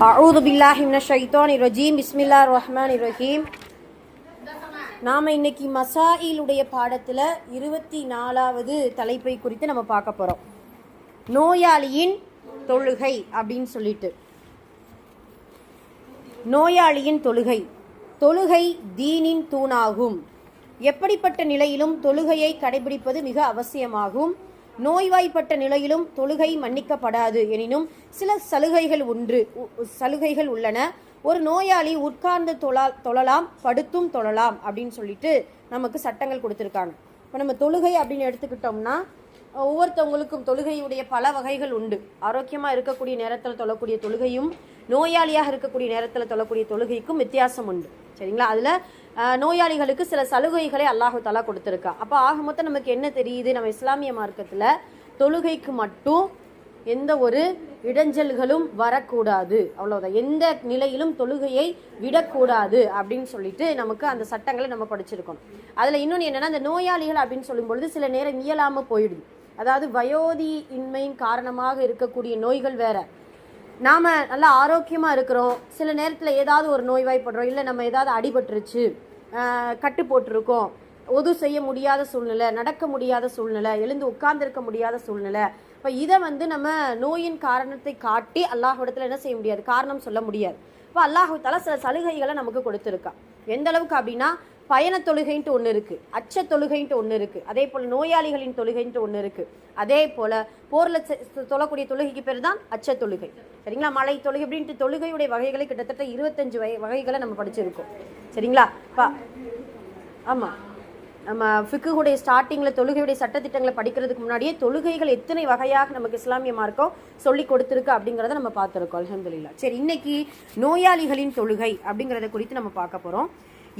அஊது பில்லாஹி மினஷ் ஷைத்தானிர் ரஜீம். பிஸ்மில்லாஹிர் ரஹ்மானிர் ரஹீம். நாம் இன்னைக்கு மசாயிலுடைய பாடத்தில் 24வது தலைப்பை குறித்து நம்ம பார்க்க போகிறோம். நோயாளியின் தொழுகை அப்படின்னு சொல்லிட்டு. நோயாளியின் தொழுகை. தொழுகை தீனின் தூணாகும். எப்படிப்பட்ட நிலையிலும் தொழுகையை கடைபிடிப்பது மிக அவசியமாகும். நோய்வாய்ப்பட்ட நிலையிலும் தொழுகை மன்னிக்கப்படாது எனினும் சில சலுகைகள் உள்ளன. ஒரு நோயாளி உட்கார்ந்து தொழலாம், படுத்தும் தொழலாம் அப்படின்னு சொல்லிட்டு நமக்கு சட்டங்கள் கொடுத்துருக்காங்க. இப்போ நம்ம தொழுகை அப்படின்னு எடுத்துக்கிட்டோம்னா ஒவ்வொருத்தவங்களுக்கும் தொழுகையுடைய பல வகைகள் உண்டு. ஆரோக்கியமாக இருக்கக்கூடிய நேரத்தில் தொழக்கூடிய தொழுகையும் நோயாளியாக இருக்கக்கூடிய நேரத்தில் தொழக்கூடிய தொழுகைக்கும் வித்தியாசம் உண்டு. சரிங்களா? அதில் நோயாளிகளுக்கு சில சலுகைகளை அல்லாஹு தாலா கொடுத்துருக்கா. அப்போ ஆக மொத்தம் நமக்கு என்ன தெரியுது, நம்ம இஸ்லாமிய மார்க்கத்தில் தொழுகைக்கு மட்டும் எந்த ஒரு இடைஞ்சல்களும் வரக்கூடாது, அவ்வளோதான். எந்த நிலையிலும் தொழுகையை விடக்கூடாது அப்படின்னு சொல்லிட்டு நமக்கு அந்த சட்டங்களை நம்ம படிச்சிருக்கணும். அதில் இன்னொன்று என்னென்னா, அந்த நோயாளிகள் அப்படின்னு சொல்லும்பொழுது சில நேரம் இயலாமல் போயிடுது. அதாவது வயோதி இன்மையின் காரணமாக இருக்கக்கூடிய நோய்கள் வேற. நாம் நல்லா ஆரோக்கியமாக இருக்கிறோம், சில நேரத்தில் ஏதாவது ஒரு நோய்வாய்ப்படுறோம், இல்லை நம்ம ஏதாவது அடிபட்டுருச்சு, கட்டு போட்டிருக்கோம், செய்ய முடியாத சூழ்நிலை, நடக்க முடியாத சூழ்நிலை, எழுந்து உட்கார்ந்துருக்க முடியாத சூழ்நிலை. இப்போ இதை நம்ம நோயின் காரணத்தை காட்டி அல்லாஹ்விடத்தில் என்ன செய்ய முடியாது, காரணம் சொல்ல முடியாது. இப்போ அல்லாஹ் தஆலா சில சலுகைகளை நமக்கு கொடுத்துருக்கா. எந்த அளவுக்கு அப்படின்னா, பயண தொழுகைன்ட்டு ஒன்று இருக்குது, அச்ச தொழுகைன்ட்டு ஒன்று இருக்குது, அதே போல் நோயாளிகளின் தொழுகைன்ட்டு ஒன்று இருக்குது, அதே போல் போரில் தொழக்கூடிய தொழுகைக்கு பேர் தான் அச்ச தொழுகை. சரிங்களா? மலை தொழுகை அப்படின்ட்டு தொழுகையுடைய வகைகளை கிட்டத்தட்ட 25 வகைகளை நம்ம படிச்சிருக்கோம். சரிங்களா? ஆமாம், நம்ம ஃபிக்குடைய ஸ்டார்டிங்கில் தொழுகையுடைய சட்டத்திட்டங்களை படிக்கிறதுக்கு முன்னாடியே தொழுகைகள் எத்தனை வகையாக நமக்கு இஸ்லாமிய மார்க்கம் சொல்லி கொடுத்துருக்கு அப்படிங்கிறத நம்ம பார்த்துருக்கோம். அல்ஹம்துலில்லாஹ். சரி, இன்னைக்கு நோயாளிகளின் தொழுகை அப்படிங்கிறத குறித்து நம்ம பார்க்க போகிறோம்.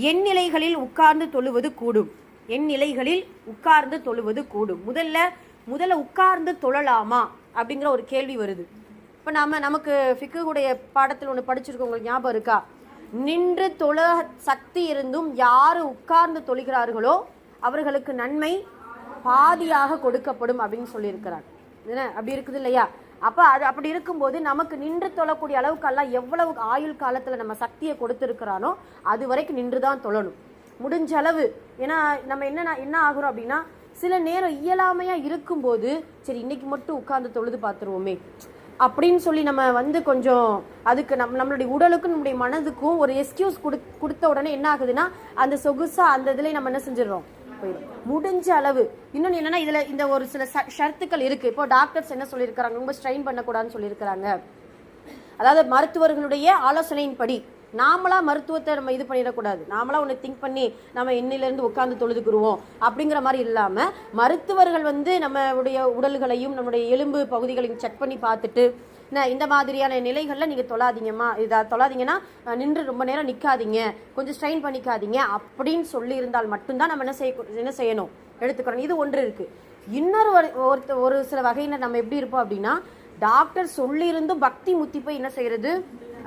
என் நிலைகளில் உட்கார்ந்து தொழுவது கூடும். என் நிலைகளில் உட்கார்ந்து தொழுவது கூடும். முதல்ல உட்கார்ந்து தொழலாமா அப்படிங்கிற ஒரு கேள்வி வருது. இப்போ நமக்கு ஃபிக்குடைய பாடத்தில் ஒன்று படிச்சிருக்கோம், உங்களுக்கு ஞாபகம் இருக்கா? நின்று தொழ சக்தி இருந்தும் யார் உட்கார்ந்து தொழுகிறார்களோ அவர்களுக்கு நன்மை பாதியாக கொடுக்கப்படும் அப்படின்னு சொல்லியிருக்கிறாங்க. என்ன அப்படி இருக்குது இல்லையா? அப்போ அது அப்படி இருக்கும்போது நமக்கு நின்று தொழக்கூடிய அளவுக்கு எல்லாம் எவ்வளவு ஆயுள் காலத்தில் நம்ம சக்தியை கொடுத்துருக்கிறானோ அது வரைக்கும் நின்று தான் தொழணும், முடிஞ்ச அளவு. ஏன்னா நம்ம என்ன ஆகுறோம் அப்படின்னா, சில நேரம் இயலாமையாக இருக்கும்போது சரி இன்னைக்கு மட்டும் உட்கார்ந்து தொழுது பார்த்துருவோமே அப்படின்னு சொல்லி நம்ம கொஞ்சம் அதுக்கு நம்மளுடைய உடலுக்கும் நம்முடைய மனதுக்கும் ஒரு எக்ஸ்கியூஸ் கொடுத்த உடனே என்ன ஆகுதுன்னா, அந்த சொகுசா அந்த இதில் நம்ம என்ன செஞ்சிடறோம், போயிடும். முடிஞ்ச அளவு. இன்னொன்று என்னன்னா, இதில் இந்த ஒரு சில ஷர்த்துக்கள் இருக்குது. இப்போ டாக்டர்ஸ் என்ன சொல்லியிருக்கிறாங்க, ரொம்ப ஸ்ட்ரெயின் பண்ணக்கூடாதுன்னு சொல்லியிருக்கிறாங்க. அதாவது மருத்துவர்களுடைய ஆலோசனையின்படி நாமளா மருத்துவத்தை நம்ம இது பண்ணிடக்கூடாது, நாமளா ஒன்று திங்க் பண்ணி நம்ம எண்ணிலேருந்து உட்காந்து தொழுதுக்குருவோம் அப்படிங்கிற மாதிரி இல்லாமல், மருத்துவர்கள் நம்மளுடைய உடல்களையும் நம்மளுடைய எலும்பு பகுதிகளையும் செக் பண்ணி பார்த்துட்டு, இந்த மாதிரியான நிலைகளில் நீங்கள் தொழாதீங்கம்மா, தொழாதீங்கன்னா நின்று ரொம்ப நேரம் நிற்காதீங்க, கொஞ்சம் ஸ்ட்ரெயின் பண்ணிக்காதீங்க அப்படின்னு சொல்லியிருந்தால் மட்டும்தான் நம்ம என்ன செய்யணும், எடுத்துக்கிறோம். இது ஒன்று இருக்குது. இன்னொரு ஒரு சில வகையினர் நம்ம எப்படி இருப்போம் அப்படின்னா, டாக்டர் சொல்லியிருந்தும் பக்தி முத்தி போய் என்ன செய்யறது,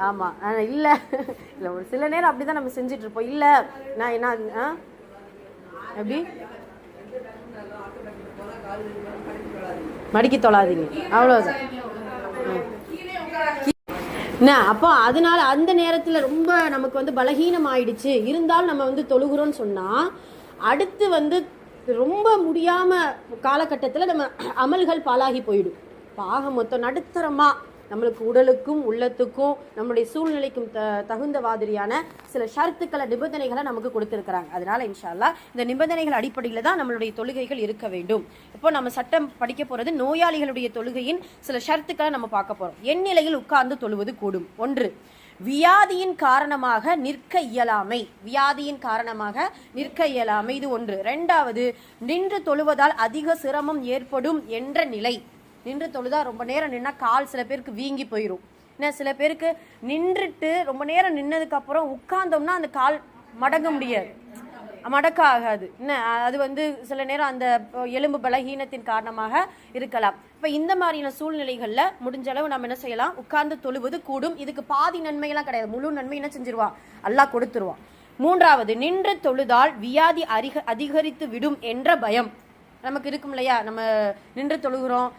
ஆமாம் இல்லை ஒரு சில நேரம் அப்படி தான் நம்ம செஞ்சுட்டு இருப்போம். இல்லை நான் என்ன எப்படி மடிக்கி தொழாதீங்க, அவ்வளோதான். அப்போ அதனால அந்த நேரத்தில் ரொம்ப நமக்கு பலகீனம் ஆயிடுச்சு, இருந்தாலும் நம்ம தொழுகிறோன்னு சொன்னால் அடுத்து ரொம்ப முடியாமல் காலகட்டத்தில் நம்ம அமல்கள் பாலாகி போயிடும். ஆக மொத்தம் நடுத்தரமாக நம்மளுக்கு உடலுக்கும் உள்ளத்துக்கும் நம்மளுடைய சூழ்நிலைக்கும் தகுந்த மாதிரியான சில ஷரத்துக்களை நிபந்தனைகளை நமக்கு கொடுத்துருக்குறாங்க. அதனால இன்ஷா அல்லாஹ் இந்த நிபந்தனைகள் அடிப்படையில் தான் நம்மளுடைய தொழுகைகள் இருக்க வேண்டும். இப்போ நம்ம சட்டம் படிக்க போகிறது நோயாளிகளுடைய தொழுகையின் சில ஷரத்துக்களை நம்ம பார்க்க போகிறோம். என் நிலையில் உட்கார்ந்து தொழுவது கூடும். 1, வியாதியின் காரணமாக நிற்க இயலாமை. வியாதியின் காரணமாக நிற்க இயலாமை, இது 1. 2வது, நின்று தொழுவதால் அதிக சிரமம் ஏற்படும் என்ற நிலை. நின்று தொழுதா ரொம்ப நேரம் நின்னா கால் சில பேருக்கு வீங்கி போயிடும். சில பேருக்கு நின்றுட்டு ரொம்ப நேரம் நின்னதுக்கப்புறம் உட்கார்ந்தோம்னா அந்த கால் மடங்க முடியாது, மடக்க ஆகாது. அது சில நேரம் அந்த எலும்பு பலகீனத்தின் காரணமாக இருக்கலாம். இப்போ இந்த மாதிரியான சூழ்நிலைகளில் முடிஞ்ச அளவு நம்ம என்ன செய்யலாம், உட்கார்ந்து தொழுவது கூடும். இதுக்கு பாதி நன்மையெல்லாம் கிடையாது, முழு நன்மை என்ன செஞ்சிருவான், அல்லாஹ் கொடுத்துருவான். 3வது, நின்று தொழுதால் வியாதி அதிகரித்து விடும் என்ற பயம். நமக்கு இருக்கும் இல்லையா, நம்ம நின்று தொழுகிறோம்,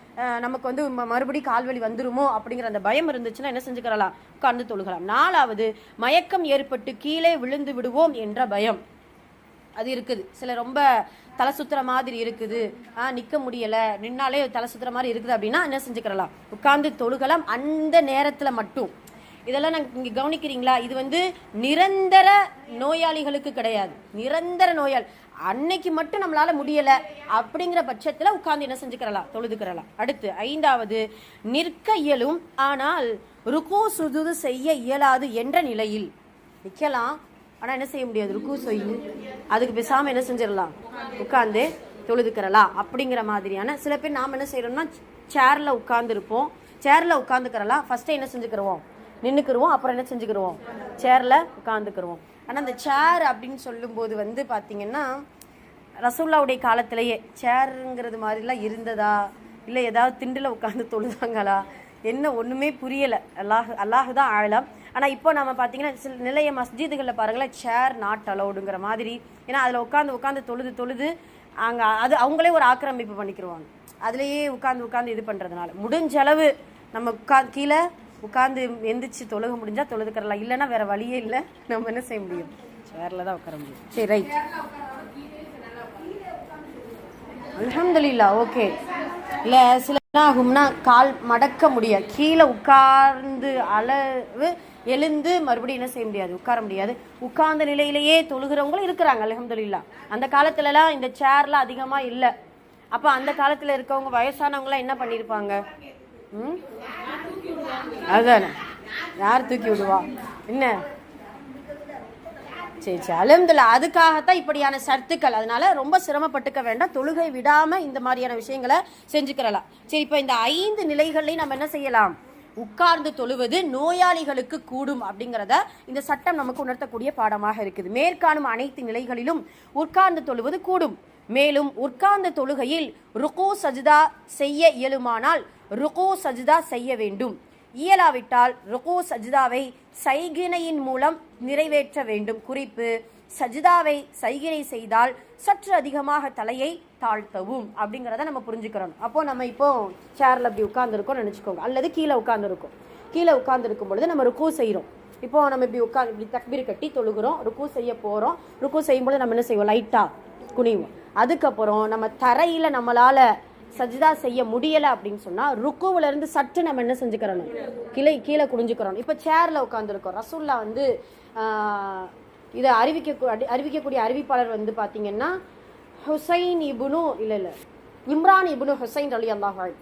நமக்கு வந்து மறுபடி கால்வலி வந்துருமோ அப்படிங்கிற அந்த பயம் இருந்துச்சுன்னா என்ன செஞ்சுக்கலாம், உட்கார்ந்து தொழுகலாம். 4வது, மயக்கம் ஏற்பட்டு கீழே விழுந்து விடுவோம் என்ற பயம் அது இருக்குது. சில ரொம்ப தலை சுத்துற மாதிரி இருக்குது, நிற்க முடியலை, நின்னாலே தலை சுத்துற மாதிரி இருக்குது அப்படின்னா என்ன செஞ்சுக்கலாம், உட்கார்ந்து தொழுகலாம் அந்த நேரத்தில் மட்டும். இதெல்லாம் நாங்கள் இங்கே கவனிக்கிறீங்களா? இது வந்து நிரந்தர நோயாளிகளுக்கு கிடையாது. நிரந்தர நோயாளி அன்னைக்கு மட்டும் நம்மளால முடியலை அப்படிங்கிற பட்சத்தில் உட்கார்ந்து என்ன செஞ்சுக்கிறலாம், தொழுதுக்கிறலாம். அடுத்து 5வது, நிற்க இயலும் ஆனால் ருக்கு சுஜூது செய்ய இயலாது என்ற நிலையில். நிற்கலாம் ஆனால் என்ன செய்ய முடியாது, ருக்கு செய்யும், அதுக்கு பேசாமல் என்ன செஞ்சிடலாம், உட்காந்து தொழுதுக்கிறலாம் அப்படிங்கிற மாதிரியான. சில பேர் நாம் என்ன செய்யறோம்னா சேரில் உட்காந்துருப்போம், சேரில் உட்காந்துக்கிறலாம், ஃபஸ்ட்டே என்ன செஞ்சுக்கிருவோம், நின்றுக்குருவோம், அப்புறம் என்ன செஞ்சுக்கிருவோம், சேரில் உட்காந்துக்கிருவோம். ஆனால் அந்த சேர் அப்படின்னு சொல்லும்போது வந்து பார்த்தீங்கன்னா ரசூல்லாவுடைய காலத்திலேயே சேருங்கிறது மாதிரிலாம் இருந்ததா, இல்லை ஏதாவது திண்டில் உட்காந்து தொழுதாங்களா, என்ன ஒன்றுமே புரியலை. அல்லாஹு தான் ஆழம். ஆனால் இப்போ நம்ம பார்த்தீங்கன்னா சில நிலைய மஸ்ஜிதுகளில் பாருங்களேன், சேர் நாட் அலௌடுங்கிற மாதிரி. ஏன்னா அதில் உட்காந்து தொழுது அங்கே அது அவங்களே ஒரு ஆக்கிரமிப்பு பண்ணிக்கிடுவாங்க. அதுலேயே உட்காந்து இது பண்ணுறதுனால முடிஞ்ச அளவு நம்ம கீழே உட்காந்து எந்திரிச்சு தொழுக முடிஞ்சால் தொழுதுக்கிறலாம், இல்லைன்னா வேறு வழியே இல்லை, நம்ம என்ன செய்ய முடியும், சேரில் தான் உட்கார முடியும். சரி, ரைட், அல்ஹம்துலில்லாஹ். ஓகே. இல்லை சில என்ன ஆகும்னா கால் மடக்க முடியாது, கீழே உட்கார்ந்து அளவு எழுந்து மறுபடியும் என்ன செய்ய முடியாது, உட்கார முடியாது. உட்கார்ந்த நிலையிலேயே தொழுகிறவங்களும் இருக்கிறாங்க அல்ஹம்துலில்லாஹ். அந்த காலத்துலலாம் இந்த சேர்லாம் அதிகமாக இல்லை. அப்போ அந்த காலத்தில் இருக்கவங்க வயசானவங்களாம் என்ன பண்ணியிருப்பாங்க, அதுதானே, யார் தூக்கி விடுவா என்ன, சரி அல்ஹம்துலில்லாஹ். அதுக்காகத்தான் இப்படியான சர்த்துக்கள். அதனால ரொம்ப சிரமப்பட்டுக்க வேண்டாம், தொழுகை விடாம இந்த மாதிரியான விஷயங்களை செஞ்சுக்கிறலாம். சரி, இப்போ இந்த 5 நிலைகள்லையும் நம்ம என்ன செய்யலாம், உட்கார்ந்து தொழுவது நோயாளிகளுக்கு கூடும் அப்படிங்கிறத இந்த சட்டம் நமக்கு உணர்த்தக்கூடிய பாடமாக இருக்குது. மேற்காணும் அனைத்து நிலைகளிலும் உட்கார்ந்து தொழுவது கூடும். மேலும் உட்கார்ந்த தொழுகையில் ருக்கு சஜ்தா செய்ய இயலுமானால் ருக்கு சஜ்தா செய்ய வேண்டும். இயலாவிட்டால் ருக்கு சஜ்தாவை சைகினையின் மூலம் நிறைவேற்ற வேண்டும். குறிப்பு, சஜ்தாவை சைகினை செய்தால் சற்று அதிகமாக தலையை தாழ்த்தவும் அப்படிங்கிறத நம்ம புரிஞ்சுக்கிறோம். அப்போ நம்ம இப்போ சேர்ல அப்படி உட்கார்ந்துருக்கோம் நினைச்சுக்கோங்க, அல்லது கீழே உட்கார்ந்துருக்கோம். கீழே உட்கார்ந்துருக்கும் பொழுது நம்ம ருக்கு செய்கிறோம். இப்போ நம்ம இப்படி தக்பீர் கட்டி தொழுகிறோம், ருக்கு செய்ய போகிறோம். ருக்கு செய்யும்போது நம்ம என்ன செய்வோம், லைட்டாக குனிவோம். அதுக்கப்புறம் நம்ம தரையில் நம்மளால சஜ்தா செய்ய முடியலை அப்படின்னு சொன்னால் ருக்குவிலேருந்து சற்று நம்ம என்ன செஞ்சுக்கிறோம், கீழே குனிஞ்சுக்கிறோம். இப்போ சேரில் உட்காந்துருக்கோம். ரசூல்லா வந்து இதை அறிவிக்கக்கூடிய அறிவிப்பாளர் வந்து பார்த்தீங்கன்னா இம்ரான் இப்னு ஹுசைன் ரலியல்லாஹு அன்ஹு.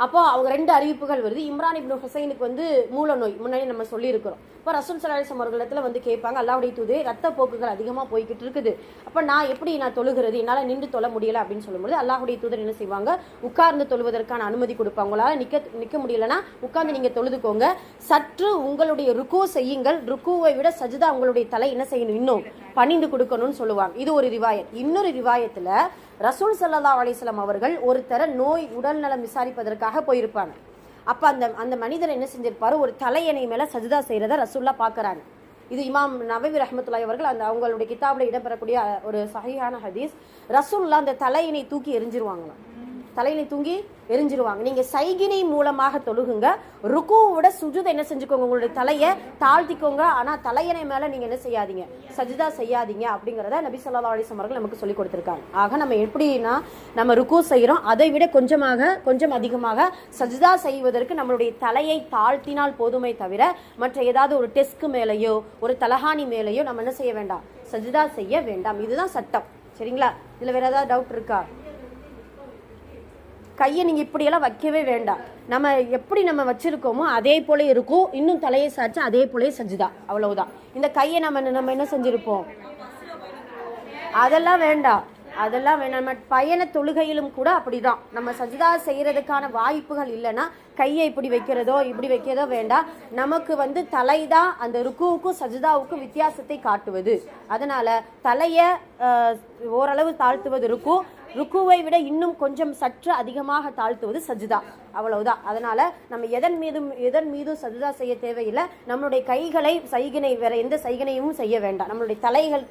அப்போ அவங்க 2 அறிவிப்புகள் வருது. இம்ரான் இப்னு ஹுசைனுக்கு வந்து மூல நோய் முன்னாடி நம்ம சொல்லியிருக்கிறோம். இப்போ ரசூல் ஸல்லல்லாஹு அலைஹி வஸல்லம் அவர்களிடத்துல வந்து கேட்பாங்க, அல்லாஹ்வுடைய தூதரே ரத்த போக்குகள் அதிகமாக போய்கிட்டு இருக்குது, அப்போ நான் தொழுகிறது, என்னால் நின்று தொழ முடியலை அப்படின்னு சொல்லும்போது அல்லாஹ்வுடைய தூதர் என்ன செய்வாங்க, உட்கார்ந்து தொழுவதற்கான அனுமதி கொடுப்பாங்க. உங்களால் நிற்க முடியலைன்னா உட்கார்ந்து நீங்கள் தொழுதுக்கோங்க, சற்று உங்களுடைய ருக்கு செய்யுங்கள், ருக்குவை விட சஜ்தா உங்களுடைய தலை என்ன செய்யணும், இன்னும் பணிந்து கொடுக்கணும்னு சொல்லுவாங்க. இது ஒரு ரிவாயத். இன்னொரு ரிவாயத்தில் ரசூல் ஸல்லல்லாஹு அலைஹி வஸல்லம் அவர்கள் ஒருத்தர நோய் உடல் நலம் விசாரிப்பதற்காக போயிருப்பாங்க. அப்போ அந்த மனிதர் என்ன செஞ்சிருப்பாரு, ஒரு தலையணை மேலே சஜ்தா செய்கிறத ரசூல்லா பார்க்குறாங்க. இது இமாம் நவவி ரஹ்மத்துல்லாஹி அவர்கள் அவங்களுடைய கிதாபில் இடம்பெறக்கூடிய ஒரு சஹீஹான ஹதீஸ். ரசூல்லா அந்த தலையணை தூக்கி எரிஞ்சிருவாங்களாம், தலையணை தூங்கி எரிஞ்சிருவாங்க. நீங்க சைகினை மூலமாக தொழுகுங்க, ருக்குவோட சுஜூத் என்ன செஞ்சுக்கோங்க, உங்களுடைய தலையை தாழ்த்திக்கோங்க, ஆனா தலையணை மேல நீங்க என்ன செய்யாதீங்க, சஜ்தா செய்யாதீங்க அப்படிங்கிறத நபி ஸல்லல்லாஹு அலைஹி வஸல்லம் அவர்கள் நமக்கு சொல்லி கொடுத்திருக்காங்க. ஆக நம்ம எப்படின்னா நம்ம ருக்கு செய்யறோம், அதை விட கொஞ்சம் அதிகமாக சஜ்தா செய்வதற்கு நம்மளுடைய தலையை தாழ்த்தினால் போதுமே தவிர மற்ற ஏதாவது ஒரு டெஸ்க் மேலேயோ ஒரு தலஹானி மேலேயோ நம்ம என்ன செய்ய வேண்டாம், சஜ்தா செய்ய வேண்டாம். இதுதான் சட்டம். சரிங்களா? இதுல வேற ஏதாவது டவுட் இருக்கா? கையை நீங்கள் இப்படியெல்லாம் வைக்கவே வேண்டாம். நம்ம எப்படி நம்ம வச்சுருக்கோமோ அதே போல இருக்கும். இன்னும் தலையை சாய்ச்சி அதே போல சஜ்தா, அவ்வளவுதான். இந்த கையை நம்ம என்ன செஞ்சுருப்போம், அதெல்லாம் வேண்டாம். நம்ம பயண தொழுகையிலும் கூட அப்படிதான். நம்ம சஜ்தா செய்யறதுக்கான வாய்ப்புகள் இல்லைன்னா கையை இப்படி வைக்கிறதோ வேண்டாம். நமக்கு வந்து தலை தான் அந்த ருக்குவுக்கும் சஜ்தாவுக்கும் வித்தியாசத்தை காட்டுவது. அதனால தலையை ஓரளவு தாழ்த்துவது ருக்கு, ருக்குவை விட இன்னும் கொஞ்சம் சற்று அதிகமாக தாழ்த்துவது சஜ்தா, அவ்வளவுதான். அதனால நம்ம எதன் மீதும் சஜ்தா செய்ய தேவையில்லை. நம்மளுடைய கைகளை சைகினை, வேற எந்த சைகினையும் செய்ய வேண்டாம். நம்மளுடைய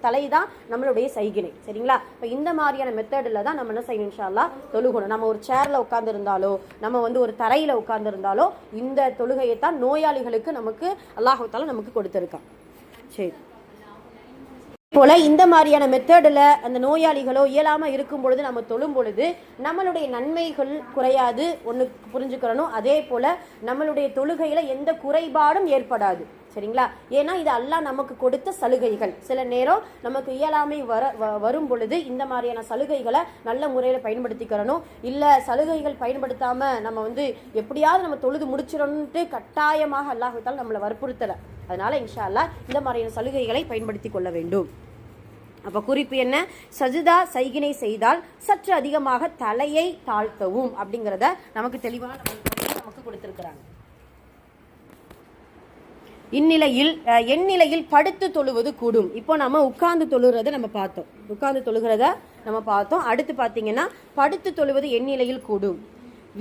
தலை தான் நம்மளுடைய சைகினை, சரிங்களா? இப்போ இந்த மாதிரியான மெத்தடில் தான் நம்ம என்ன செய்யணும், இன்ஷா அல்லாஹ் தொழுகணும். நம்ம ஒரு சேர்ல உட்கார்ந்து இருந்தாலோ, நம்ம ஒரு தரையில உட்கார்ந்து இருந்தாலோ, இந்த தொழுகையை தான் நோயாளிகளுக்கு நமக்கு அல்லாஹ் தஆலா நமக்கு கொடுத்திருக்கான். சரி, போல இந்த மாதிரியான மெத்தடில் அந்த நோயாளிகளோ இயலாமல் இருக்கும் பொழுது நம்ம தொழும் பொழுது நம்மளுடைய நன்மைகள் குறையாது, ஒன்று புரிஞ்சுக்கிறணும். அதே போல் நம்மளுடைய தொழுகையில் எந்த குறைபாடும் ஏற்படாது, சரிங்களா? ஏன்னா இது அல்லாஹ் நமக்கு கொடுத்த சலுகைகள். சில நேரம் நமக்கு இயலாமை வரும் பொழுது இந்த மாதிரியான சலுகைகளை நல்ல முறையில் பயன்படுத்திக்கிறணும். இல்லை சலுகைகள் பயன்படுத்தாமல் நம்ம எப்படியாவது நம்ம தொழுது முடிச்சிடணுன்ட்டு கட்டாயமாக அல்லாஹ் தஆலா நம்மளை வற்புறுத்தலை. அதனால இன்ஷா அல்லாஹ் இந்த மாதிரியான சலுகைகளை பயன்படுத்தி கொள்ள வேண்டும். அப்போ குறிப்பு என்ன? சஜிதா சைகினை செய்தால் சற்று அதிகமாக தலையை தாழ்த்தவும் அப்படிங்கிறத நமக்கு தெளிவாக நமக்கு கொடுத்திருக்கிறாங்க. எந்நிலையில் படுத்து தொழுவது கூடும். இப்போ நம்ம உட்கார்ந்து தொழுகிறத நம்ம பார்த்தோம். அடுத்து பார்த்தீங்கன்னா படுத்து தொழுவது எந்நிலையில் கூடும்.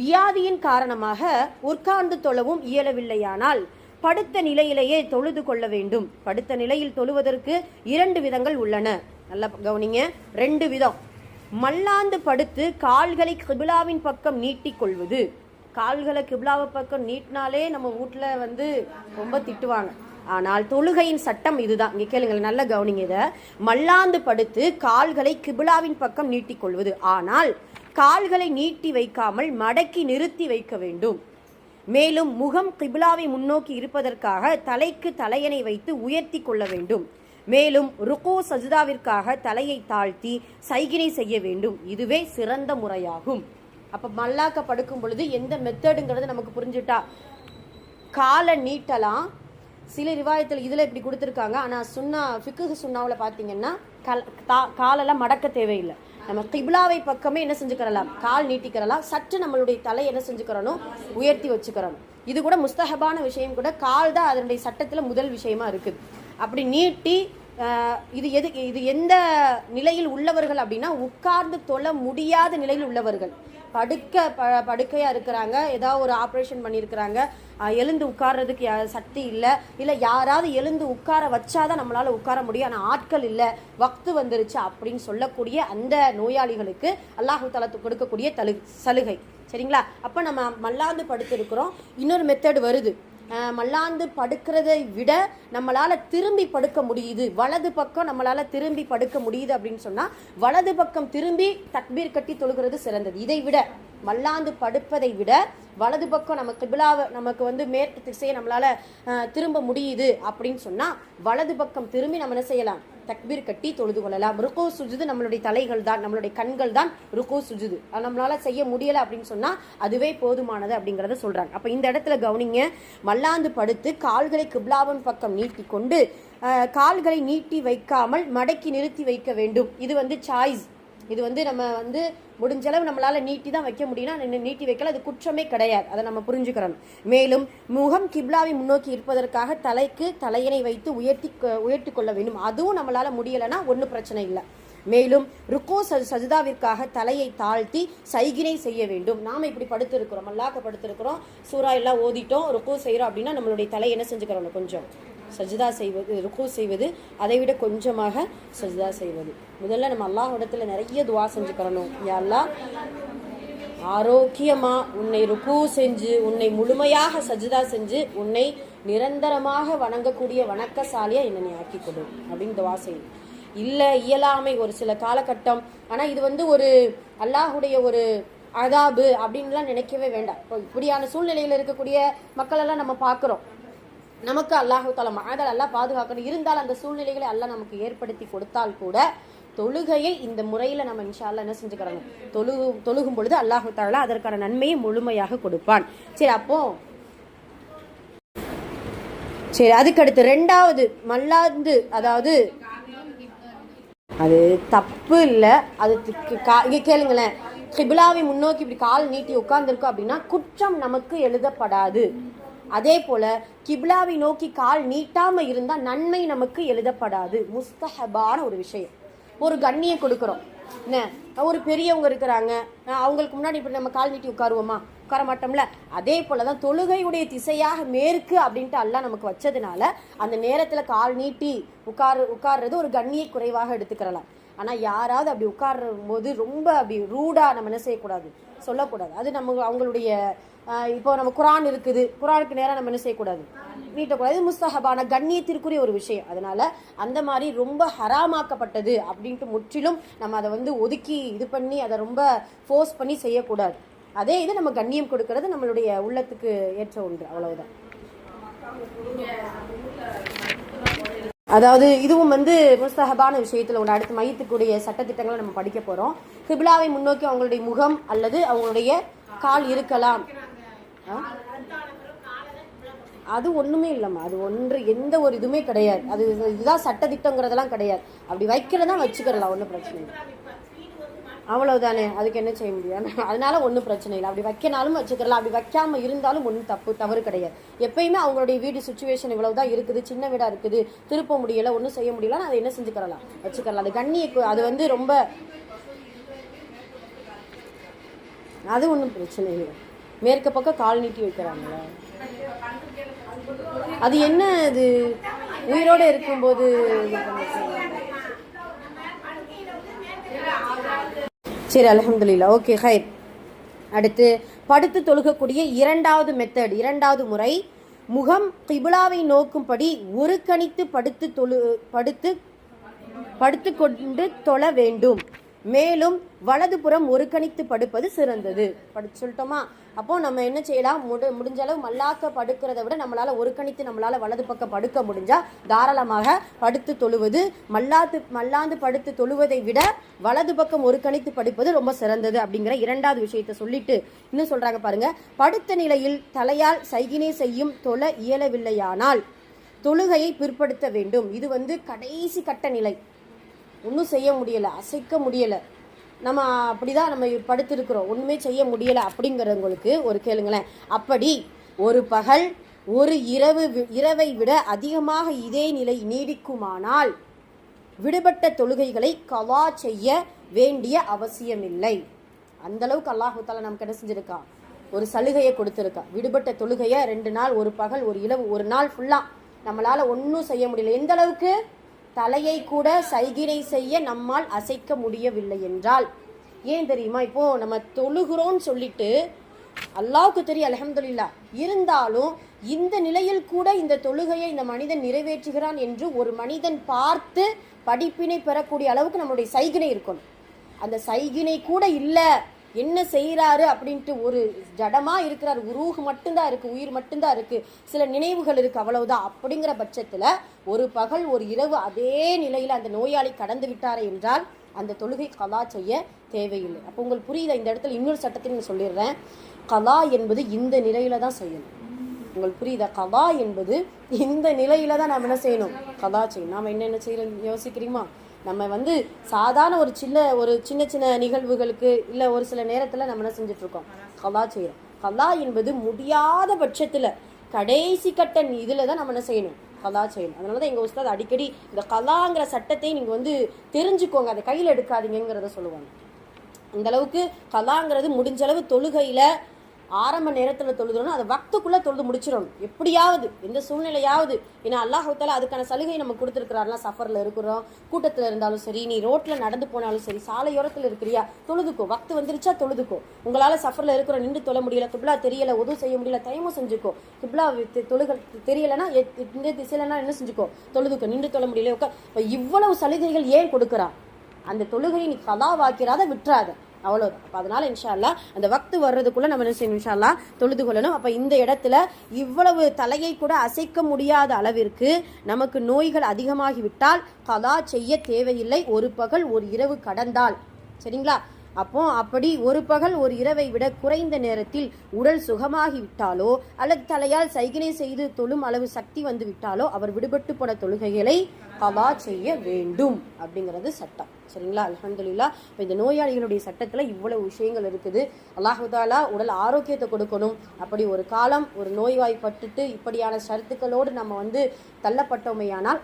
வியாதியின் காரணமாக உட்கார்ந்து தொழவும் இயலவில்லையானால் படுத்த நிலையிலேயே தொழுது கொள்ள வேண்டும். படுத்த நிலையில் தொழுவதற்கு 2 விதங்கள் உள்ளன. நல்லா கவனிங்க, 2 விதம். மல்லாந்து படுத்து கால்களை கிபிலாவின் பக்கம் நீட்டிக் கொள்வது. கால்களை கிபிலாவை பக்கம் நீட்டினாலே நம்ம வீட்டில் ரொம்ப திட்டுவாங்க. ஆனால் தொழுகையின் சட்டம் இதுதான். இங்கே கேளுங்கள், நல்ல கவனிங்க. இதை மல்லாந்து படுத்து கால்களை கிபிலாவின் பக்கம் நீட்டிக் கொள்வது. ஆனால் கால்களை நீட்டி வைக்காமல் மடக்கி நிறுத்தி வைக்க வேண்டும். மேலும் முகம் கிபிலாவை முன்னோக்கி இருப்பதற்காக தலைக்கு தலையணை வைத்து உயர்த்தி கொள்ள வேண்டும். மேலும் ருக்கு சஜ்தாவிற்காக தலையை தாழ்த்தி சைகினை செய்ய வேண்டும். இதுவே சிறந்த முறையாகும். அப்ப மல்லாக்க படுக்கும் பொழுது எந்த மெத்தடுங்கிறது நமக்கு புரிஞ்சுட்டா, காலை நீட்டலாம். சில ரிவாயத்தில் இதில் இப்படி கொடுத்துருக்காங்க. ஆனால் ஃபிக்ஹ் சுன்னாவில் பார்த்தீங்கன்னா காலெல்லாம் மடக்க தேவையில்லை. நம்ம கிப்லாவை பக்கமே என்ன செஞ்சுக்கிறலாம், கால் நீட்டிக்கிறலாம். சற்று நம்மளுடைய தலை என்ன செஞ்சுக்கிறணும், உயர்த்தி வச்சுக்கிறணும். இது கூட முஸ்தஹபான விஷயம் கூட. கால் தான் அதனுடைய சட்டத்தில் முதல் விஷயமா இருக்குது. அப்படி நீட்டி இது எந்த நிலையில் உள்ளவர்கள் அப்படின்னா, உட்கார்ந்து தொழ முடியாத நிலையில் உள்ளவர்கள். படுக்கையா இருக்கிறாங்க, ஏதாவது ஒரு ஆப்ரேஷன் பண்ணியிருக்கிறாங்க, எழுந்து உட்கார்றதுக்கு சக்தி இல்லை யாராவது எழுந்து உட்கார வச்சாதான் நம்மளால உட்கார முடியும், ஆனால் ஆட்கள் இல்லை, வக்து வந்துருச்சு அப்படின்னு சொல்லக்கூடிய அந்த நோயாளிகளுக்கு அல்லாஹு தஆலா கொடுக்கக்கூடிய சலுகை, சரிங்களா? அப்போ நம்ம மல்லாந்து படுத்திருக்கிறோம். இன்னொரு மெத்தட் வருது. மல்லாந்து படுக்கிறதை விட நம்மளால திரும்பி படுக்க முடியுது, வலது பக்கம் நம்மளால திரும்பி படுக்க முடியுது அப்படின்னு சொன்னா வலது பக்கம் திரும்பி தக்பீர் கட்டி தொழுகிறது சிறந்தது. இதை விட மல்லாந்து படுப்பதை விட வலது பக்கம் நமக்கு மேற்கு திசையை நம்மளால திரும்ப முடியுது அப்படின்னு சொன்னா வலது பக்கம் திரும்பி நம்ம என்ன செய்யலாம், தக்பீர் கட்டி தொழுது கொள்ளலாம். ருக்கு சுஜுது நம்மளுடைய தலைகள் தான், நம்மளுடைய கண்கள் தான் ருக்கு சுஜுது. நம்மளால செய்ய முடியல அப்படின்னு சொன்னா அதுவே போதுமானது அப்படிங்கறத சொல்றாங்க. அப்ப இந்த இடத்துல கவனிங்க, மல்லாந்து படுத்து கால்களை கிப்லாவின் பக்கம் நீட்டி கொண்டு கால்களை நீட்டி வைக்காமல் மடக்கி நிறுத்தி வைக்க வேண்டும். இது சாய்ஸ். இது நம்ம முடிஞ்சளவு நம்மளால நீட்டி தான் வைக்க முடியும்னா நீட்டி வைக்கல, அது குற்றமே கிடையாது. அதை நம்ம புரிஞ்சுக்கிறோம். மேலும் முகம் கிப்லாவை முன்னோக்கி இருப்பதற்காக தலைக்கு தலையணை வைத்து உயர்த்தி கொள்ள வேண்டும். அதுவும் நம்மளால முடியலைன்னா ஒன்றும் பிரச்சனை இல்லை. மேலும் ருக்கு சஜ்தாவிற்காக தலையை தாழ்த்தி சைகினை செய்ய வேண்டும். நாம இப்படி படுத்திருக்கிறோம், மல்லாக்க படுத்திருக்கிறோம், சூரா எல்லாம் ஓதிட்டோம், ருக்கு செய்யறோம் அப்படின்னா நம்மளுடைய தலை என்ன செஞ்சுக்கிறோம், கொஞ்சம் சஜ்தா செய்வது, ருக்கு செய்வது, அதை விட கொஞ்சமாக சஜ்தா செய்வது. முதல்ல நம்ம அல்லாஹ்விடத்துல நிறைய துவா செஞ்சுக்கிறணும். யா அல்லாஹ், ஆரோக்கியமா உன்னை ருக்கு செஞ்சு, உன்னை முழுமையாக சஜ்தா செஞ்சு, உன்னை நிரந்தரமாக வணங்கக்கூடிய வணக்கசாலியா என்னை நீ ஆக்கி கொடு அப்படின்னு துவா செய்யணும். இல்லை இயலாமை ஒரு சில காலகட்டம், ஆனால் இது ஒரு அல்லாஹுடைய ஒரு அதாபு அப்படின்லாம் நினைக்கவே வேண்டாம். இப்போ இப்படியான சூழ்நிலையில் இருக்கக்கூடிய மக்கள் எல்லாம் நம்ம பார்க்குறோம். நமக்கு அல்லாஹு தஆலா மாதல் அல்லாஹ் பாதுகாக்கணும். இருந்தால் அந்த சூழ்நிலைகளை அல்லாஹ் நமக்கு ஏற்படுத்தி கொடுத்தால் கூட தொழுகையை இந்த முறையில் நம்ம இன்ஷா அல்லாஹ் என்ன செஞ்சுக்கிறாங்க, தொழுகும் பொழுது அல்லாஹு தஆலா அதற்கான நன்மையை முழுமையாக கொடுப்பான். சரி, அதுக்கடுத்து 2வது மல்லாந்து, அதாவது அது தப்பு இல்லை, அது இங்கே கேளுங்களேன், கிபிலாவை முன்னோக்கி இப்படி கால் நீட்டி உட்கார்ந்துருக்கோம் அப்படின்னா குற்றம் நமக்கு எழுதப்படாது. அதே போல கிபிலாவை நோக்கி கால் நீட்டாம இருந்தா நன்மை நமக்கு எழுதப்படாது. முஸ்தஹபான ஒரு விஷயம், ஒரு கண்ணியம் கொடுக்கிறோம். என்ன ஒரு பெரியவங்க இருக்கிறாங்க, அவங்களுக்கு முன்னாடி இப்படி நம்ம கால் நீட்டி உட்காருவோமா? உட்கார மாட்டோம்ல. அதே போலதான் தொழுகையுடைய திசையாக மேற்கு அப்படின்ட்டு அல்லாஹ் நமக்கு வச்சதுனால அந்த நேரத்துல கால் நீட்டி உட்கார்றது ஒரு கண்ணிய குறைவாக எடுத்துக்கிறலாம். ஆனா யாராவது அப்படி உட்காரும் போது ரொம்ப அப்படி ரூடா நம்ம என்ன செய்யக்கூடாது, சொல்லக்கூடாது. அது நம்ம அவங்களுடைய இப்போ நம்ம குரான் இருக்குது, குரானுக்கு நேரம் நம்ம என்ன செய்யக்கூடாது, நீட்டக்கூடாது. இது முஸ்தஹபான கண்ணியத்திற்குரிய ஒரு விஷயம். அதனால அந்த மாதிரி ரொம்ப ஹராமாக்கப்பட்டது அப்படின்ட்டு முற்றிலும் நம்ம அதை ஒதுக்கி இது பண்ணி அதை ரொம்ப ஃபோர்ஸ் பண்ணி செய்யக்கூடாது. அதே இது நம்ம கண்ணியம் கொடுக்கறது நம்மளுடைய உள்ளத்துக்கு ஏற்ற ஒன்று, அவ்வளவுதான். அதாவது இதுவும் முஸ்தஹபான விஷயத்துல ஒன்று. அடுத்து மையத்துக்குரிய சட்டத்திட்டங்களை நம்ம படிக்க போறோம். கிப்லாவை முன்னோக்கி அவங்களுடைய முகம் அல்லது அவங்களுடைய கால் இருக்கலாம். அது ஒண்ணுமே இல்லம்மா, அது எந்த ஒரு இதுவுமே கிடையாது. அது இதுதான் சட்டத்திட்டங்கிறதெல்லாம் கிடையாது. அப்படி வைக்கிறதா வச்சுக்கிறலாம், ஒன்றும் பிரச்சனை இல்லை, அவ்வளவுதானே. அதுக்கு என்ன செய்ய முடியாது, அதனால ஒன்றும் பிரச்சனை இல்லை. அப்படி வைக்கனாலும் வச்சுக்கலாம், அப்படி வைக்காம இருந்தாலும் ஒன்றும் தவறு கிடையாது. எப்பயுமே அவங்களுடைய வீடு சுச்சுவேஷன் இவ்வளவுதான் இருக்குது, சின்ன வீடா இருக்குது, திருப்ப முடியல, ஒன்றும் செய்ய முடியல, அதை என்ன செஞ்சுக்கிறலாம், வச்சுக்கலாம். அது கண்ணிய அது ரொம்ப அது ஒன்றும் பிரச்சனை இல்லை. மேற்கு பக்கம் கால் நீட்டி வைக்கிறாங்களா, அது என்ன, அது உயிரோட இருக்கும்போது சரி, அல்ஹம்துலில்லாஹ், ஓகே, ஹைர். அடுத்து படுத்து தொழுகக்கூடிய இரண்டாவது மெத்தட், இரண்டாவது முறை, முகம் கிப்லாவை நோக்கும்படி ஒரு கணித்து படுத்து கொண்டு தொழ வேண்டும். மேலும் வலதுபுறம் ஒரு கணித்து படுப்பது சிறந்தது. படிச்சு சொல்லிட்டோமா? அப்போ நம்ம என்ன செய்யலாம், முடிஞ்ச அளவு மல்லாக்க படுக்கிறத விட நம்மளால ஒரு கணித்து நம்மளால வலது பக்கம் படுக்க முடிஞ்சா தாராளமாக படுத்து தொழுவது. மல்லாந்து படுத்து தொழுவதை விட வலது பக்கம் ஒரு கணித்து படுப்பது ரொம்ப சிறந்தது அப்படிங்கிற இரண்டாவது விஷயத்தை சொல்லிட்டு இன்னும் சொல்றாங்க பாருங்க. படுத்த நிலையில் தலையால் சைகினை செய்யும் தொழ இயலவில்லையானால் தொழுகையை பிற்படுத்த வேண்டும். இது கடைசி கட்ட நிலை, ஒன்றும் செய்ய முடியலை, அசைக்க முடியலை, நம்ம அப்படிதான் நம்ம படுத்திருக்கிறோம், ஒன்றுமே செய்ய முடியலை அப்படிங்கிறவங்களுக்கு ஒரு கேளுங்களேன். அப்படி ஒரு பகல் ஒரு இரவை விட அதிகமாக இதே நிலை நீடிக்குமானால் விடுபட்ட தொழுகைகளை கவா செய்ய வேண்டிய அவசியமில்லை. அந்த அளவுக்கு அல்லாஹ் தஆலா நமக்கு என்ன செஞ்சிருக்கான், ஒரு சலுகையை கொடுத்துருக்கான். விடுபட்ட தொழுகையை 2 நாள், ஒரு பகல் ஒரு இரவு, ஒரு நாள் ஃபுல்லா நம்மளால ஒன்றும் செய்ய முடியல, எந்த அளவுக்கு தலையை கூட சைகினை செய்ய நம்மால் அசைக்க முடியவில்லை என்றால், ஏன் தெரியுமா, இப்போ நம்ம தொழுகிறோம்னு சொல்லிட்டு அல்லாஹ்வுக்கு தெரியும், அல்ஹம்துலில்லாஹ், இருந்தாலும் இந்த நிலையில் கூட இந்த தொழுகையை இந்த மனிதன் நிறைவேற்றுகிறான் என்று ஒரு மனிதன் பார்த்து படிப்பினை பெறக்கூடிய அளவுக்கு நம்மளுடைய சைகினை இருக்கணும். அந்த சைகினை கூட இல்லை, என்ன செய்யறாரு அப்படின்ட்டு ஒரு ஜடமா இருக்கிறார், ரூஹ் மட்டும்தான் இருக்கு, உயிர் மட்டும்தான் இருக்கு, சில நினைவுகள் இருக்கு, அவ்வளவுதான். அப்படிங்கிற பட்சத்துல ஒரு பகல் ஒரு இரவு அதே நிலையில அந்த நோயாளி கடந்து விட்டாரே என்றால் அந்த தொழுகை கலா செய்ய தேவையில்லை. அப்போ உங்களுக்கு புரியுதா? இந்த இடத்துல இன்னொரு சட்டத்தையும் சொல்லிடுறேன். கலா என்பது இந்த நிலையில தான் செய்யணும். உங்களுக்கு புரியுதா? கலா என்பது இந்த நிலையில தான் நம்ம என்ன செய்யணும், கலா செய்யணும். நாம என்ன செய்யறோம் யோசிக்கிறீமா? நம்ம சாதாரண ஒரு சின்ன சின்ன நிகழ்வுகளுக்கு இல்லை ஒரு சில நேரத்தில் நம்ம என்ன செஞ்சுட்டு இருக்கோம், கலா செய்யறோம். கலா என்பது முடியாத பட்சத்தில் கடைசி கட்ட இதில் தான் நம்ம என்ன செய்யணும், கலா செய்யணும். அதனால தான் எங்கள் உஸ்தாத் அடிக்கடி இந்த கலாங்கிற சட்டத்தை நீங்கள் தெரிஞ்சுக்கோங்க, அதை கையில் எடுக்காதீங்கிறத சொல்லுவாங்க. அந்த அளவுக்கு கலாங்கிறது முடிஞ்ச அளவு தொழுகையில் ஆரம்ப நேரத்தில் தொழுதுறோம், அதை வக்துக்குள்ளே தொழுது முடிச்சிடணும் எப்படியாவது, எந்த சூழ்நிலையாவது. ஏன்னா அல்லாஹ் தஆலா அதுக்கான சலுகை நம்ம கொடுத்துருக்கிறாருலாம். சஃபரில் இருக்கிறோம், கூட்டத்தில் இருந்தாலும் சரி, நீ ரோட்டில் நடந்து போனாலும் சரி, சாலையோரத்தில் இருக்கிறியா தொழுதுக்கோ, வக்து வந்துருச்சா தொழுதுக்கோ. உங்களால் சஃபரில் இருக்கிறோம், நின்று தொழ முடியல, கிப்லா தெரியல, உதவு செய்ய முடியல, தயமும் செஞ்சுக்கோ. கிப்லா தொழுக தெரியலைன்னா இந்த திசையிலன்னா என்ன செஞ்சுக்கோ, தொழுதுக்கோ. நின்று தொழ முடியல, இப்போ இவ்வளவு சலுகைகள் ஏன் கொடுக்குறா? அந்த தொழுகையை நீ கலாவாக்கிறாத, விட்டுறாத, அவ்வளோதான். அப்போ அதனால இன்ஷா அல்லாஹ் அந்த வக்து வர்றதுக்குள்ள நம்ம என்ன செய்யணும், இன்ஷா அல்லாஹ் தொழுது கொள்ளணும். அப்போ இந்த இடத்துல இவ்வளவு தலையை கூட அசைக்க முடியாத அளவிற்கு நமக்கு நோய்கள் அதிகமாகிவிட்டால் கலா செய்ய தேவையில்லை, ஒரு பகல் ஒரு இரவு கடந்தால். சரிங்களா? அப்போ அப்படி ஒரு பகல் ஒரு இரவை விட குறைந்த நேரத்தில் உடல் சுகமாகி விட்டாலோ அல்லது தலையால் சைகினை செய்து தொழும் அளவு சக்தி வந்து விட்டாலோ அவர் விடுபட்டு போன தொழுகைகளை கலா செய்ய வேண்டும் அப்படிங்கிறது சட்டம். சரிங்களா? அல்ஹம்துலில்லாஹ். இப்போ இந்த நோயாளிகளுடைய சட்டத்தில் இவ்வளவு விஷயங்கள் இருக்குது. அல்லாஹு தாலா உடல் ஆரோக்கியத்தை கொடுக்கணும். அப்படி ஒரு காலம் ஒரு நோய்வாய்ப்பட்டுட்டு இப்படியான ஷரத்துக்களோடு நம்ம தள்ளப்பட்டோமையானால்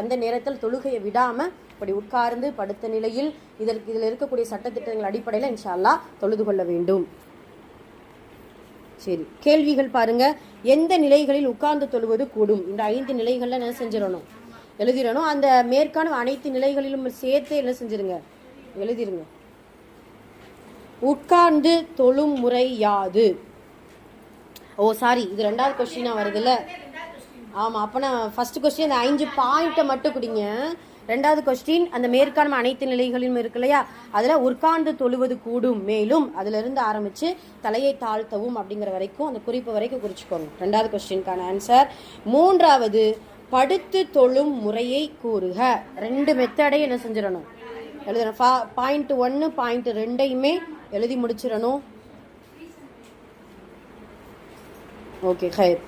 அந்த நேரத்தில் தொழுகையை விடாமல் இப்படி உட்கார்ந்து படுத்த நிலையில் இதில் இருக்கக்கூடிய சட்டத்திட்டங்கள் அடிப்படையில் இன்ஷா அல்லாஹ் தொழுது கொள்ள வேண்டும். சரி, கேள்விகள் பாருங்க. எந்த நிலைகளில் உட்கார்ந்து தொழுவது கூடும்? இந்த 5 நிலைகள்ல என்ன செஞ்சிடணும்? எழுதிடணும். அந்த மேற்கான அனைத்து நிலைகளிலும் சேர்த்து என்ன செஞ்சிருங்க? எழுதிருங்க. உட்கார்ந்து தொழும் முறை யாது? ஓ சாரி, இது 2வது கொஸ்டினா வருதுல்ல? ஆமா, அப்ப நான் ஃபர்ஸ்ட் கொஸ்டின் அந்த 5 பாயிண்ட்டை மட்டும் குடிங்க. 2வது கொஸ்டின் அந்த மேற்கான அனைத்து நிலைகளிலும் இருக்கு இல்லையா, அதில் உட்கார்ந்து தொழுவது கூடும், மேலும் அதுல இருந்து ஆரம்பிச்சு தலையை தாழ்த்தவும் அப்படிங்கிற வரைக்கும் அந்த குறிப்பு வரைக்கும் குறிச்சுக்கோங்க. 2வது கொஸ்டினுக்கான ஆன்சர். 3வது படுத்து தொழும் முறையை கூறுக. 2 மெத்தடை என்ன செஞ்சிடணும்? எழுதணும். பாயிண்ட் 1 பாயிண்ட் 2யுமே எழுதி முடிச்சிடணும். ஓகே, ஹைர்.